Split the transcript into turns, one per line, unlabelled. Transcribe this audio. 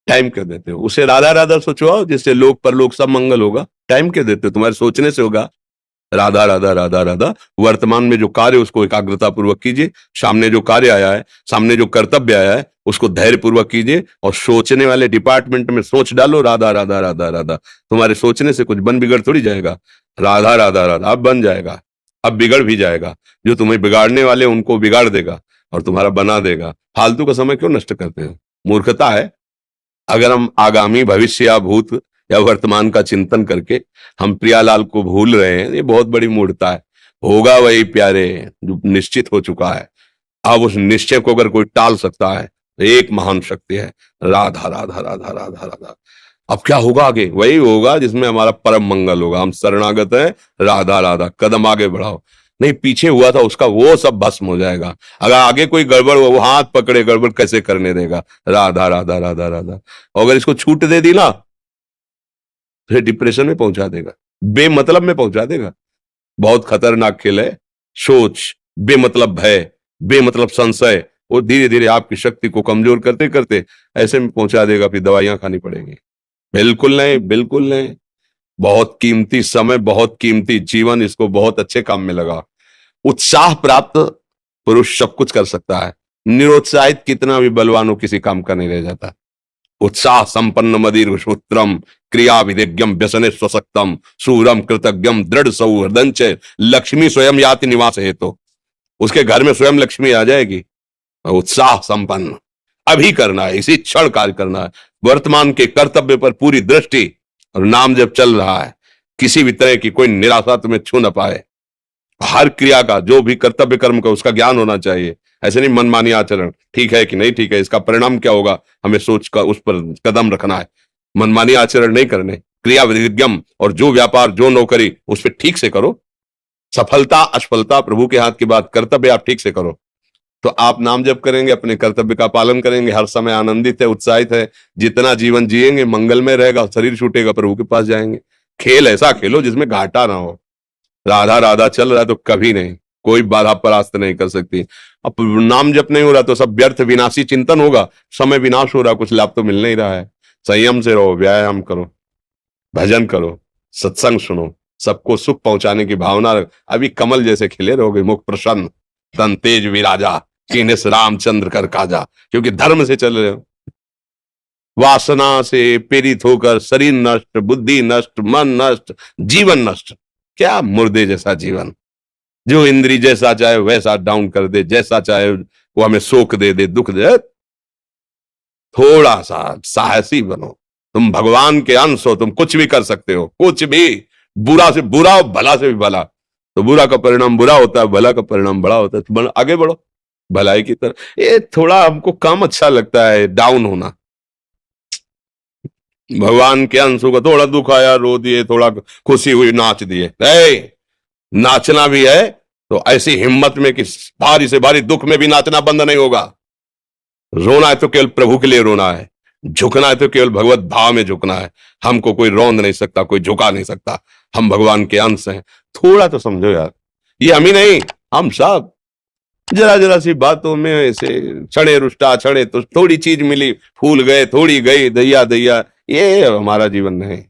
Time क्यों देते हो? उसे राधा राधा सोचवाओ जिससे लोक परलोक सब मंगल होगा। टाइम क्यों देते हो? तुम्हारे सोचने से होगा। राधा राधा राधा राधा। वर्तमान में जो कार्य उसको एकाग्रता पूर्वक कीजिए। सामने जो कार्य आया है, सामने जो कर्तव्य आया है, उसको धैर्य पूर्वक कीजिए। और सोचने वाले डिपार्टमेंट में सोच डालो राधा राधा राधा राधा। तुम्हारे सोचने से कुछ बन बिगड़ थोड़ी जाएगा। राधा राधा राधा अब बन जाएगा, अब बिगड़ भी जाएगा। जो तुम्हें बिगाड़ने वाले उनको बिगाड़ देगा और तुम्हारा बना देगा। फालतू का समय क्यों नष्ट करते हो? मूर्खता है। अगर हम आगामी भविष्य या भूत या वर्तमान का चिंतन करके हम प्रियालाल को भूल रहे हैं, ये बहुत बड़ी मूर्खता है। होगा वही प्यारे जो निश्चित हो चुका है। अब उस निश्चय को अगर कोई टाल सकता है तो एक महान शक्ति है, राधा राधा राधा राधा राधा। अब क्या होगा आगे? वही होगा जिसमें हमारा परम मंगल होगा। हम शरणागत हैं, राधा राधा। कदम आगे बढ़ाओ। नहीं, पीछे हुआ था उसका वो सब भस्म हो जाएगा। अगर आगे कोई गड़बड़ हो, वो हाथ पकड़े गड़बड़ कैसे करने देगा? राधा राधा राधा राधा। और अगर इसको छूट दे दी ना, फिर डिप्रेशन में पहुंचा देगा, बेमतलब में पहुंचा देगा। बहुत खतरनाक खेल है। सोच, बेमतलब भय, बेमतलब संशय, वो धीरे धीरे आपकी शक्ति को कमजोर करते करते ऐसे में पहुंचा देगा, फिर दवाइयां खानी पड़ेंगी। बिल्कुल नहीं, बिल्कुल नहीं। बहुत कीमती समय, बहुत कीमती जीवन, इसको बहुत अच्छे काम में लगा। उत्साह प्राप्त पुरुष सब कुछ कर सकता है। निरुत्साहित कितना भी बलवान हो, किसी काम का नहीं रह जाता। उत्साह संपन्न मदीर्घ सूत्रम क्रिया विधिज्ञम व्यसने स्वसक्तम सूरम कृतज्ञम दृढ़ सौहृदंच लक्ष्मी स्वयं याति निवास हेतु। उसके घर में स्वयं लक्ष्मी आ जाएगी। उत्साह संपन्न अभी करना है, इसी क्षण कार्य करना है। वर्तमान के कर्तव्य पर पूरी दृष्टि, और नाम जब चल रहा है, किसी भी तरह की कोई निराशा तुम्हें छू न पाए। हर क्रिया का, जो भी कर्तव्य कर्म का, उसका ज्ञान होना चाहिए। ऐसे नहीं मनमानी आचरण, ठीक है कि नहीं ठीक है, इसका परिणाम क्या होगा, हमें सोच कर उस पर कदम रखना है। मनमानी आचरण नहीं करने, क्रिया विधिज्ञम, और जो व्यापार जो नौकरी उस पर ठीक से करो। सफलता असफलता प्रभु के हाथ की बात, कर्तव्य आप ठीक से करो तो आप नाम जप करेंगे, अपने कर्तव्य का पालन करेंगे, हर समय आनंदित है, उत्साहित है। जितना जीवन जिएंगे मंगलमय रहेगा, शरीर छूटेगा प्रभु के पास जाएंगे। खेल ऐसा खेलो जिसमें घाटा ना हो। राधा राधा चल रहा है तो कभी नहीं, कोई बाधा परास्त नहीं कर सकती। अब नाम जप नहीं हो रहा तो सब व्यर्थ विनाशी चिंतन होगा। समय विनाश हो रहा, कुछ लाभ तो मिल नहीं रहा है। संयम से रहो, व्यायाम करो, भजन करो, सत्संग सुनो, सबको सुख पहुंचाने की भावना रख। अभी कमल जैसे खिले रहोगे, मुख प्रसन्न, तन तेज विराजा, कीनिस रामचंद्र कर काजा। क्योंकि धर्म से चल रहे हो। वासना से पीड़ित होकर शरीर नष्ट, बुद्धि नष्ट, मन नष्ट, जीवन नष्ट। क्या मुर्दे जैसा जीवन, जो इंद्री जैसा चाहे वैसा डाउन कर दे, जैसा चाहे वो हमें शोक दे दे, दुख दे। थोड़ा सा साहसी बनो। तुम भगवान के अंश हो, तुम कुछ भी कर सकते हो, कुछ भी। बुरा से बुरा और भला से भी भला। तो बुरा का परिणाम बुरा होता है, भला का परिणाम बड़ा होता है। तो आगे बढ़ो भलाई की तरफ। ये थोड़ा हमको कम अच्छा लगता है डाउन होना। भगवान के अंश को थोड़ा दुख आया रो दिए, थोड़ा खुशी हुई नाच दिए। नाचना भी है तो ऐसी हिम्मत में कि भारी से भारी दुख में भी नाचना बंद नहीं होगा। रोना है तो केवल प्रभु के लिए रोना है, झुकना है तो केवल भगवत भाव में झुकना है। हमको कोई रौंद नहीं सकता, कोई झुका नहीं सकता। हम भगवान के अंश हैं। थोड़ा तो समझो यार, ये हम ही नहीं, हम सब जरा जरा सी बातों में ऐसे छड़े रुष्टा छड़े तो थोड़ी चीज मिली, फूल गए, थोड़ी गई, दैया दैया। ये हमारा जीवन नहीं।